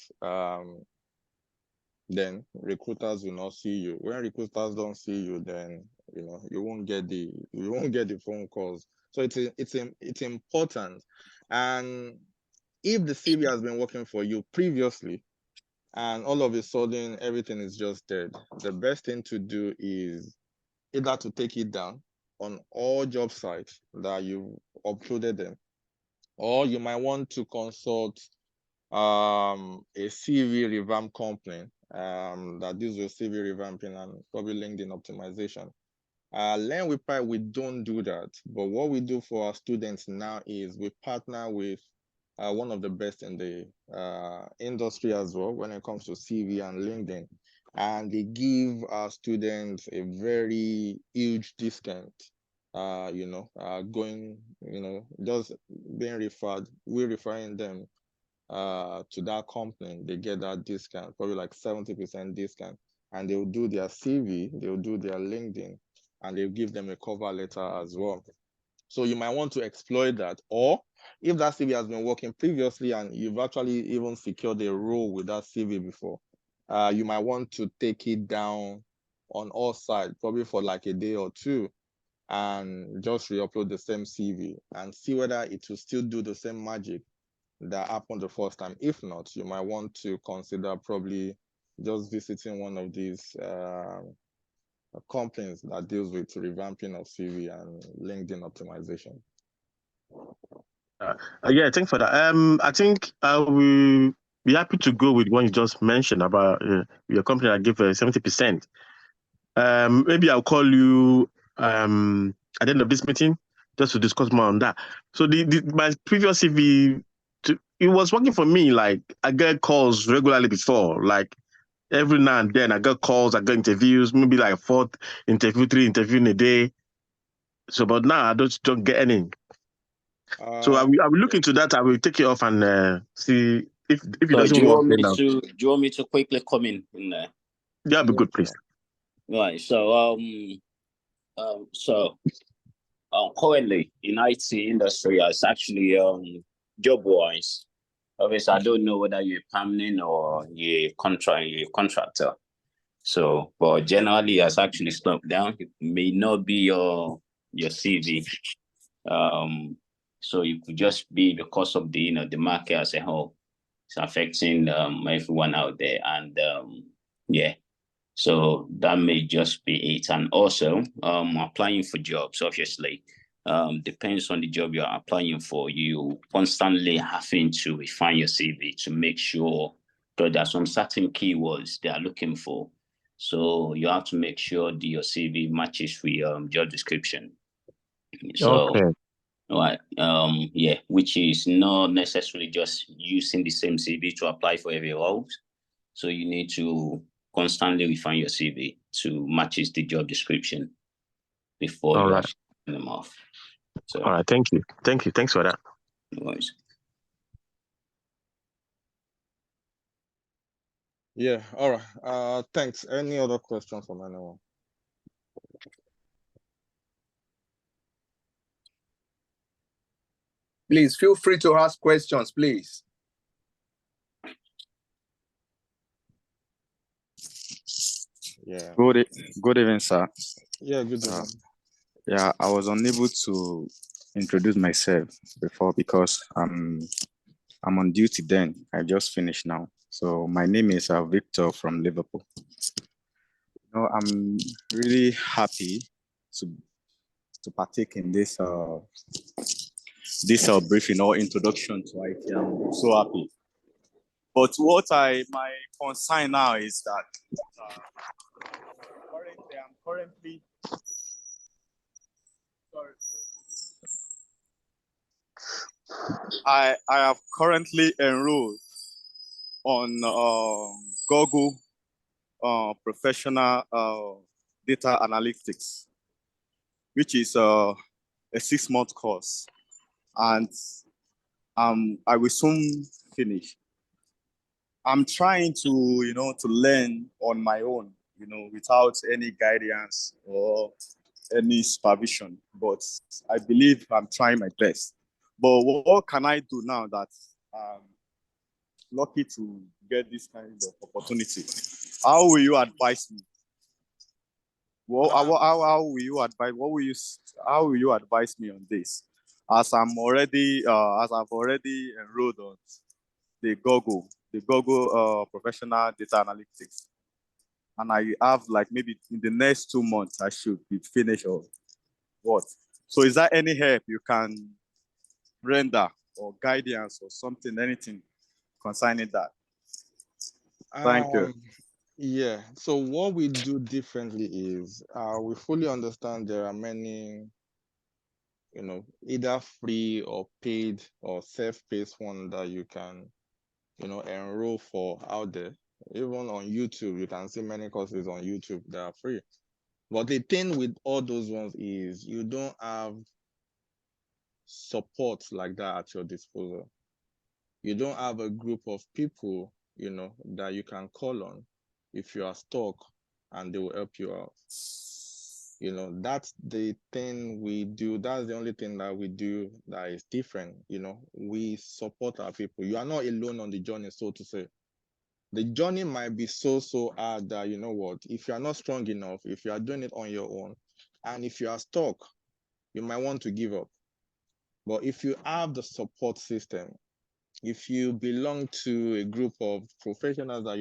then recruiters will not see you. When recruiters don't see you, then you won't get the phone calls. So it's important. And if the CV has been working for you previously, and all of a sudden everything is just dead, the best thing to do is either to take it down on all job sites that you've uploaded them, or you might want to consult a CV revamp company that deals with CV revamping and probably LinkedIn optimization. Learn with Pride, we don't do that, but what we do for our students now is we partner with one of the best in the industry as well when it comes to CV and LinkedIn, and they give our students a very huge discount. Going, just being referred, we're referring them to that company, they get that discount, probably like 70% discount, and they'll do their CV, they'll do their LinkedIn, and they'll give them a cover letter as well. So you might want to exploit that, or if that CV has been working previously and you've actually even secured a role with that CV before, you might want to take it down on all sides, probably for like a day or two, and just re-upload the same CV and see whether it will still do the same magic that happened the first time. If not, you might want to consider probably just visiting one of these companies that deals with revamping of CV and LinkedIn optimization. Yeah, thanks for that. I think I will be happy to go with what you just mentioned about your company that give 70%. Maybe I'll call you at the end of this meeting just to discuss more on that. So my previous CV, it was working for me. Like I get calls regularly before, like every now and then I get calls, I get interviews, maybe like 4 interview, 3 interview in a day. So, but now I don't get any. So I will look into that. I will take it off and see if it doesn't work. Do you want me to quickly come in there? That'd be good, please. Right. So currently in IT industry, it's actually job wise. Obviously, I don't know whether you're permanent or you're contractor. So, but generally, it's actually slowed down. It may not be your CV. So it could just be because of the the market as a whole. It's affecting everyone out there, and yeah. So that may just be it. And also, applying for jobs, obviously, depends on the job you're applying for. You constantly having to refine your CV to make sure that there are some certain keywords they are looking for. So you have to make sure your CV matches with job description. So, okay. Right. Yeah, which is not necessarily just using the same CV to apply for every role. So you need to constantly refine your CV to matches the job description before you actually send them off. So, all right, thank you. Thanks for that. No worries. Yeah, all right. Thanks. Any other questions from anyone? Please feel free to ask questions, please. Yeah. Good evening, sir. Yeah, good evening. Yeah, I was unable to introduce myself before because I'm on duty then. I just finished now. So my name is Victor from Liverpool. I'm really happy to partake in this briefing or introduction to IT. I'm so happy. But my concern now is that I have currently enrolled on Google Professional Data Analytics, which is a 6-month course, and I will soon finish. I'm trying to learn on my own, without any guidance or any supervision. But I believe I'm trying my best. But what can I do now that I'm lucky to get this kind of opportunity? How will you advise me? How will you advise? How will you advise me on this? As I've already enrolled on the Google Professional Data Analytics, and I have like maybe in the next 2 months I should be finished or what? So is there any help you can render or guidance or something, anything concerning that? Thank you. Yeah, so what we do differently is we fully understand there are many, either free or paid or self-paced one that you can, enroll for out there. Even on YouTube, you can see many courses on YouTube that are free. But the thing with all those ones is you don't have support like that at your disposal. You don't have a group of people, that you can call on if you are stuck and they will help you out. That's the thing we do. That's the only thing that we do that is different. We support our people. You are not alone on the journey, so to say. The journey might be so hard that, if you are not strong enough, if you are doing it on your own, and if you are stuck, you might want to give up. But if you have the support system, if you belong to a group of professionals that,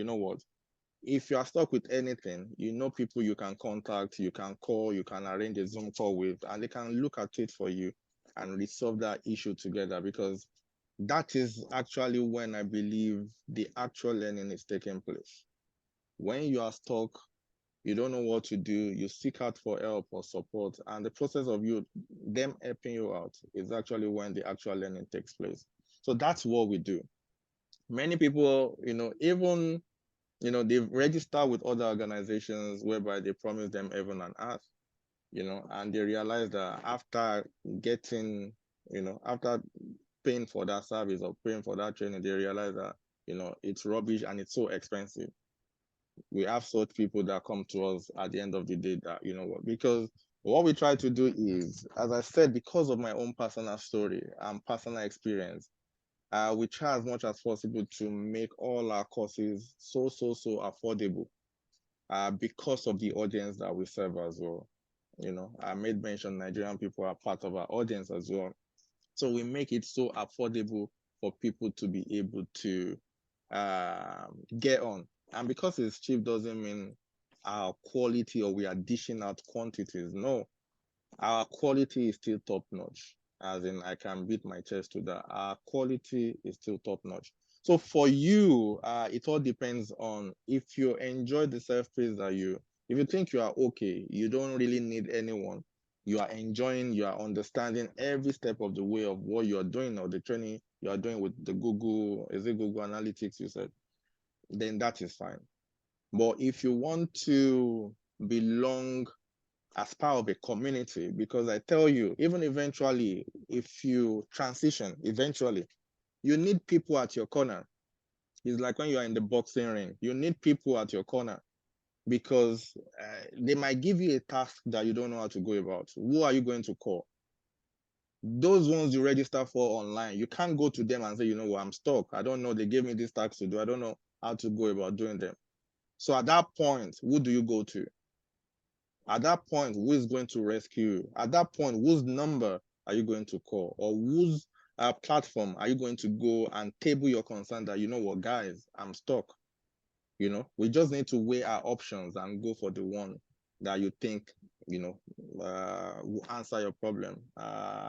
if you are stuck with anything, people you can contact, you can call, you can arrange a Zoom call with, and they can look at it for you and resolve that issue together, because that is actually when I believe the actual learning is taking place. When you are stuck, you don't know what to do, you seek out for help or support, and the process of them helping you out is actually when the actual learning takes place. So that's what we do. Many people, even, they've registered with other organizations whereby they promise them heaven and earth, and they realize that after getting, after paying for that service or paying for that training, they realize that, it's rubbish and it's so expensive. We have such people that come to us at the end of the day that, because what we try to do is, as I said, because of my own personal story and personal experience, we try as much as possible to make all our courses so affordable, because of the audience that we serve as well. I made mention Nigerian people are part of our audience as well. So we make it so affordable for people to be able to get on. And because it's cheap doesn't mean our quality or we are dishing out quantities. No, our quality is still top notch. As in, I can beat my chest to that. Our quality is still top notch. So for you, it all depends on if you enjoy the self-paced if you think you are okay, you don't really need anyone, you are enjoying, you are understanding every step of the way of what you are doing or the training you are doing with the Google Analytics you said, then that is fine. But if you want to belong as part of a community, because I tell you, even eventually, if you transition, eventually, you need people at your corner. It's like when you are in the boxing ring, you need people at your corner because they might give you a task that you don't know how to go about. Who are you going to call? Those ones you register for online, you can't go to them and say, I'm stuck. I don't know. They gave me this task to do. I don't know how to go about doing them. So at that point, who do you go to? At that point, who is going to rescue you? At that point, whose number are you going to call? Or whose platform are you going to go and table your concern that, guys, I'm stuck. We just need to weigh our options and go for the one that you think, will answer your problem,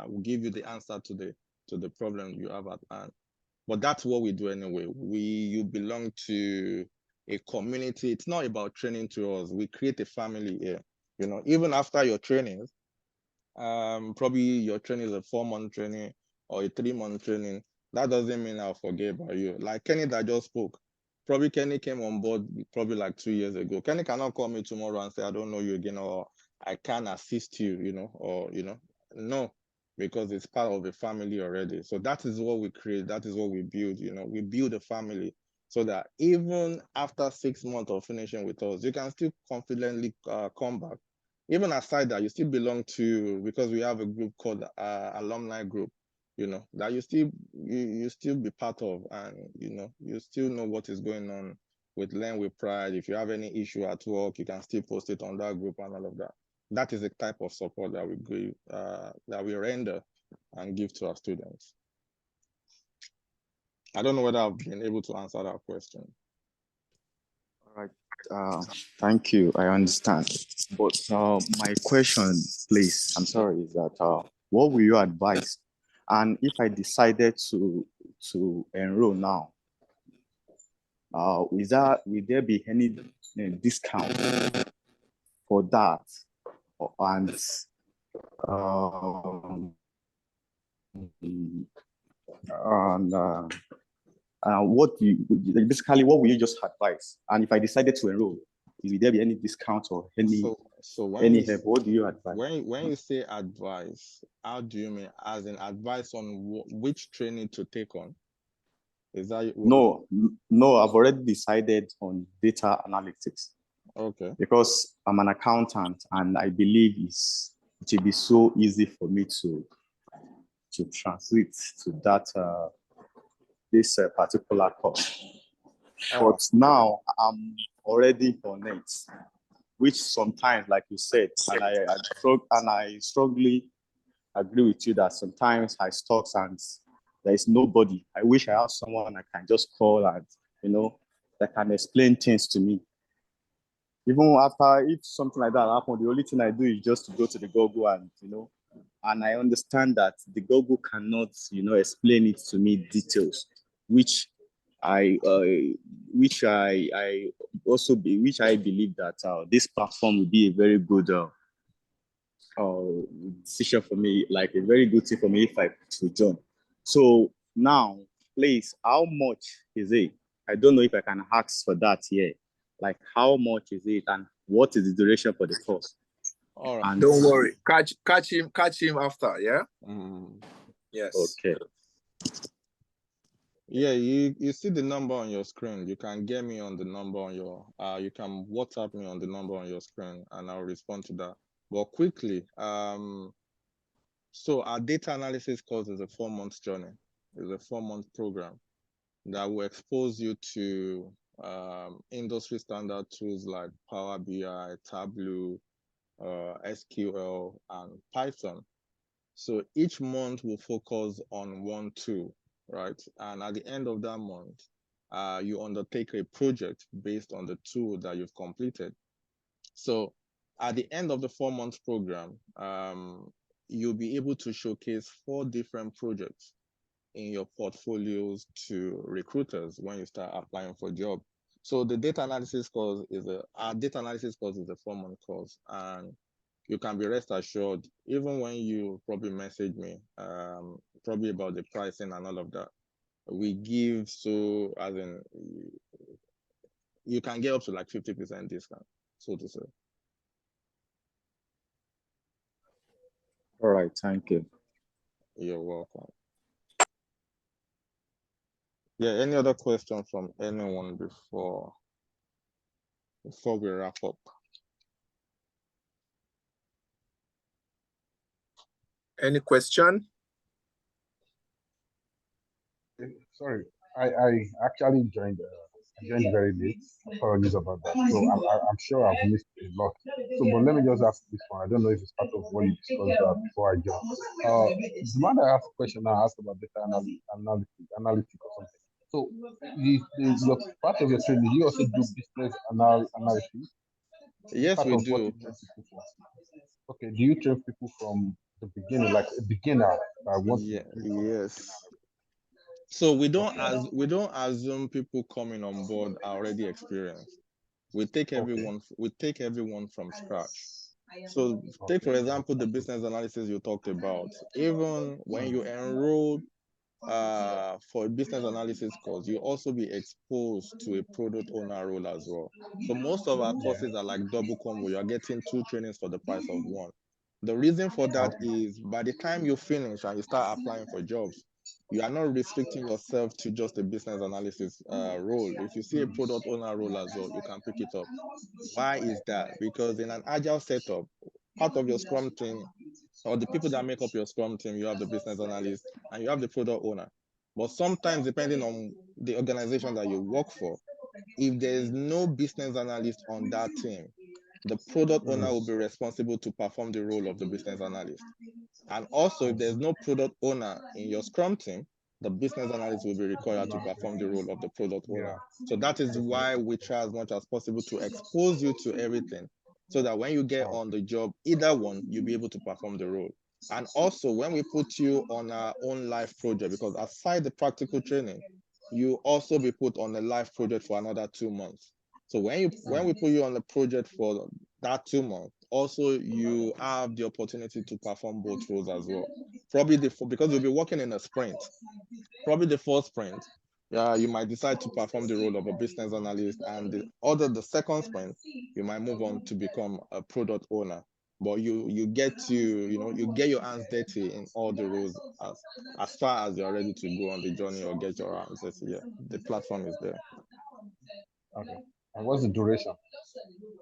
will give you the answer to the problem you have at hand. But that's what we do anyway. You belong to a community. It's not about training to us. We create a family here. Even after your trainings, probably your training is a 4-month training or a 3-month training. That doesn't mean I'll forget about you. Like Kenny that just spoke, probably Kenny came on board probably like 2 years ago. Kenny cannot call me tomorrow and say, I don't know you again, or I can assist you, no, because it's part of the family already. So that is what we create. That is what we build, we build a family so that even after 6 months of finishing with us, you can still confidently come back. Even aside that, you still belong to, because we have a group called alumni group, that you still be part of, and you still know what is going on with Learn with Pride. If you have any issue at work, you can still post it on that group and all of that. That is the type of support that we give, that we render and give to our students. I don't know whether I've been able to answer that question. All right. Thank you. I understand. But my question, please, I'm sorry, is that what will you advise? And if I decided to enroll now, will there be any discount for that? What will you just advise? And if I decided to enroll, will there be any discount or any help? What do you advise? When you say advice, how do you mean? As in advice on which training to take on? Is that no? I've already decided on data analytics. Okay. Because I'm an accountant, and I believe it will be so easy for me to translate to that this particular course. But now I'm already on it, which sometimes, like you said, and I strongly agree with you that sometimes I stuck and there is nobody. I wish I have someone I can just call and that can explain things to me. Even after, if something like that happens, the only thing I do is just to go to the Google and and I understand that the Google cannot explain it to me details, which I also be, which I believe that this platform will be a very good decision for me, like a very good thing for me if I to join. So now, please, how much is it? I don't know if I can ask for that here. Like, how much is it, and what is the duration for the course? All right. And Don't worry. Catch him after, yeah? Yes. okay. Yeah, you see the number on your screen. You can get me on the number on your you can WhatsApp me on the number on your screen and I'll respond to that. But quickly, so our data analysis course is a 4-month journey. It's a 4-month program that will expose you to industry standard tools like Power BI, Tableau, SQL, and Python. So each month will focus on one tool, right? And at the end of that month, you undertake a project based on the tool that you've completed. So at the end of the 4-month program, you'll be able to showcase 4 different projects in your portfolios to recruiters when you start applying for a job. So the data analysis course is our data analysis course is a 4-month course, and you can be rest assured, even when you probably message me, probably about the pricing and all of that, we give, so as in, you can get up to like 50% discount, so to say. All right, thank you. You're welcome. Yeah, any other question from anyone before we wrap up? Any question? Sorry, I actually joined very late. Apologies about that. So I'm sure I've missed a lot. So, but let me just ask this one. I don't know if it's part of what you discussed before I joined. The man that asked a question now asked about data analytics or something. So, your part of your training, you also do business analysis. Yes, part we of do. What you train people for. Okay, do you train people from the beginning, like a beginner that wants to do Yes. So we don't assume people coming on board are already experienced. We take everyone from scratch. So take for example the business analysis you talked about. Even when you enroll for a business analysis course, you also be exposed to a product owner role as well. So most of our courses are like double combo. You are getting 2 trainings for the price of 1. The reason for that is by the time you finish and you start applying for jobs, you are not restricting yourself to just a business analysis role. If you see a product owner role as well, you can pick it up. Why is that? Because in an agile setup, part of your Scrum team or the people that make up your Scrum team, you have the business analyst and you have the product owner. But sometimes, depending on the organization that you work for, if there is no business analyst on that team, the product owner will be responsible to perform the role of the business analyst. And also, if there's no product owner in your Scrum team, the business analyst will be required to perform the role of the product owner. So that is why we try as much as possible to expose you to everything, so that when you get on the job, either one, you'll be able to perform the role. And also, when we put you on our own live project, because aside the practical training, you also be put on a live project for another 2 months. So when we put you on the project for that 2 months, also you have the opportunity to perform both roles as well. Probably because you'll be working in a sprint. Probably the first sprint, you might decide to perform the role of a business analyst, and the second sprint, you might move on to become a product owner. But you get to, you get your hands dirty in all the roles as far as you're ready to go on the journey or get your hands dirty. Yeah, the platform is there. Okay. And what's the duration?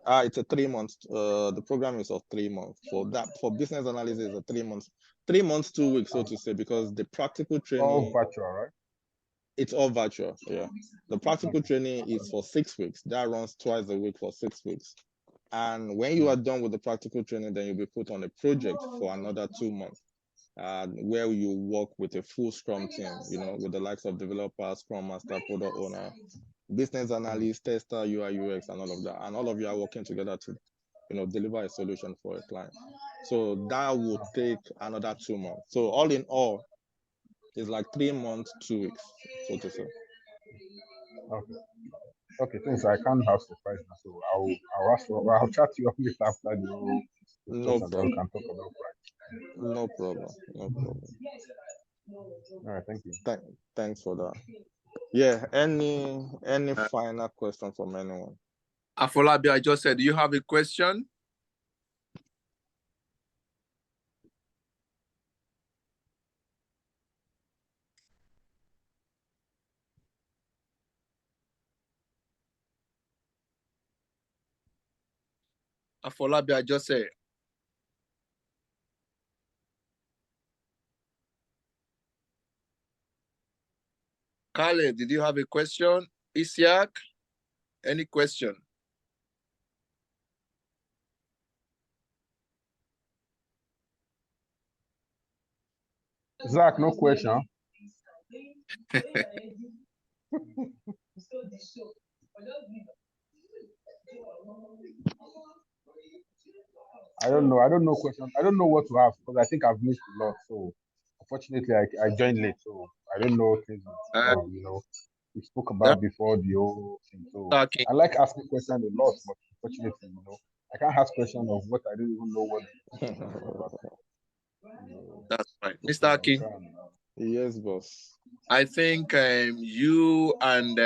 It's a 3 months. The program is of 3 months. For business analysis, it's a 3 months. 3 months, 2 weeks, so to say, because the practical training. All virtual, right? It's all virtual, yeah. The practical training is for 6 weeks. That runs twice a week for 6 weeks. And when you are done with the practical training, then you'll be put on a project for another 2 months, where you work with a full Scrum team, with the likes of developers, Scrum Master, product owner, business analyst, tester, UI, UX, and all of that. And all of you are working together to, deliver a solution for a client. So that would take another 2 months. So all in all, it's like 3 months, 2 weeks, so to say. Okay. Okay, thanks. I can't have surprise now, so I'll chat to you after the whole No discussion, then we problem. can talk about price. No problem. No problem. All right, thank you. Thanks for that. Yeah. Any final question from anyone? Afolabi, I just said, do you have a question? Afolabi, I just said. Kale, did you have a question? Isiak, any question? Zach, no question. I don't know. I don't know question. I don't know what to ask because I think I've missed a lot. So unfortunately, I joined late, so I don't know things we spoke about before the whole thing. So Okay. I like asking questions a lot, but unfortunately, I can't ask questions of what I don't even know what. That's right. Mr. Aki. Yes, boss. I think you and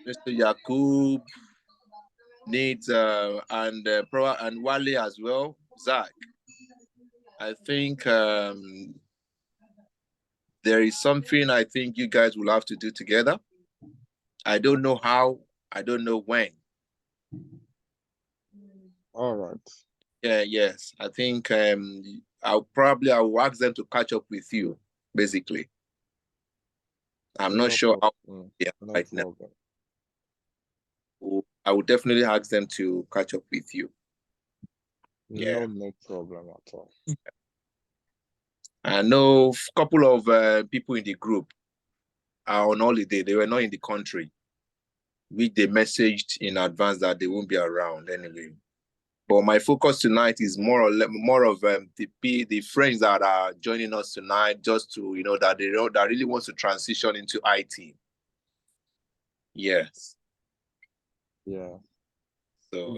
Mr. Yakub needs and Wale as well, Zach. I think there is something I think you guys will have to do together. I don't know how, I don't know when. All right. Yeah, yes. I think I will ask them to catch up with you, basically. I'm not sure how right now. I would definitely ask them to catch up with you. Yeah. No problem at all. I know a couple of people in the group are on holiday. They were not in the country, which they messaged in advance that they won't be around anyway. But my focus tonight is more of the friends that are joining us tonight, just to that really wants to transition into IT. Yes. Yeah. So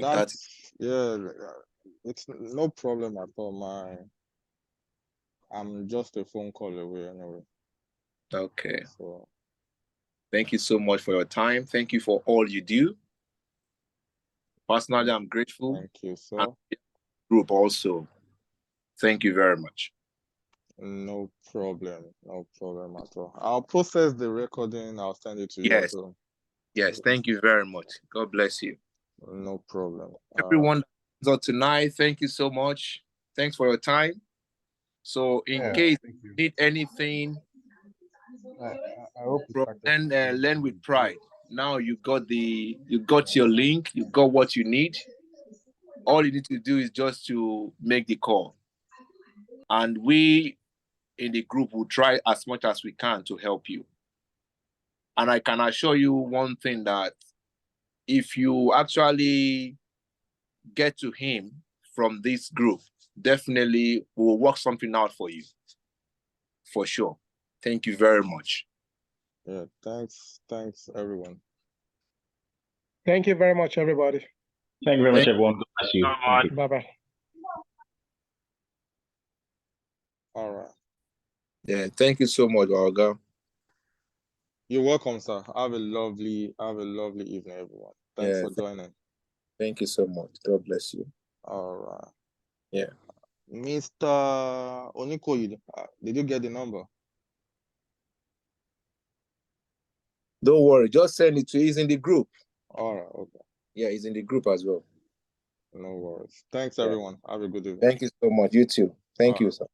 it's no problem at all. I'm just a phone call away anyway. Okay. So thank you so much for your time. Thank you for all you do. Personally, I'm grateful. Thank you, sir. And the group also. Thank you very much. No problem. No problem at all. I'll process the recording. I'll send it to you as well. Yes, thank you very much. God bless you. No problem. Everyone so tonight, thank you so much. Thanks for your time. So in case you need anything, I hope learn with pride. Now you got your link, you got what you need. All you need to do is just to make the call. And we in the group will try as much as we can to help you. And I can assure you one thing, that if you actually get to him from this group, definitely we'll work something out for you. For sure. Thank you very much. Yeah, thanks everyone. Thank you very much, everybody. Thank you very much, everyone. God bless you. Bye-bye. All right. Yeah, thank you so much, Olga. You're welcome, sir. Have a lovely evening, everyone. Thanks for joining. Thank you so much. God bless you. All right. Yeah. Mr. Onikoyi, did you get the number? Don't worry, just send it to he's in the group. All right, okay. Yeah, he's in the group as well. No worries. Thanks, everyone. Have a good evening. Thank you so much. You too. Thank you, sir.